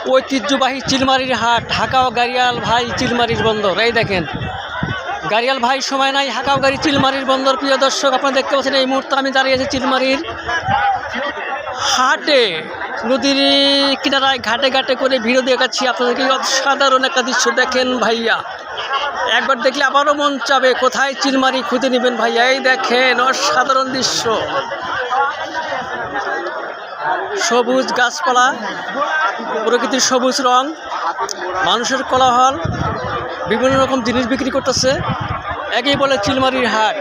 ঐতিহ্যবাহী চিলমারির হাট, হাকাও গাড়িয়াল ভাই চিলমারির বন্দর। এই দেখেন গাড়িয়াল ভাই সময় নাই, হাকাও গাড়ি চিলমারির বন্দর। প্রিয় দর্শক, আপনারা দেখতে পাচ্ছেন এই মুহূর্তে আমি দাঁড়িয়ে আছি চিলমারির হাটে, নদীর কিনারায় ঘাটে ঘাটে করে ভিডিও দেখাচ্ছি আপনাদেরকে। অসাধারণ একটা দৃশ্য দেখেন ভাইয়া, একবার দেখলে আবারও মন চাবে কোথায় চিলমারি খুঁজে নেবেন ভাইয়া। এই দেখেন অসাধারণ দৃশ্য, সবুজ গাছপালা, প্রকৃতির সবুজ রং, মানুষের কোলাহল, বিভিন্ন রকম জিনিস বিক্রি করতেছে। একেই বলে চিলমারির হাট।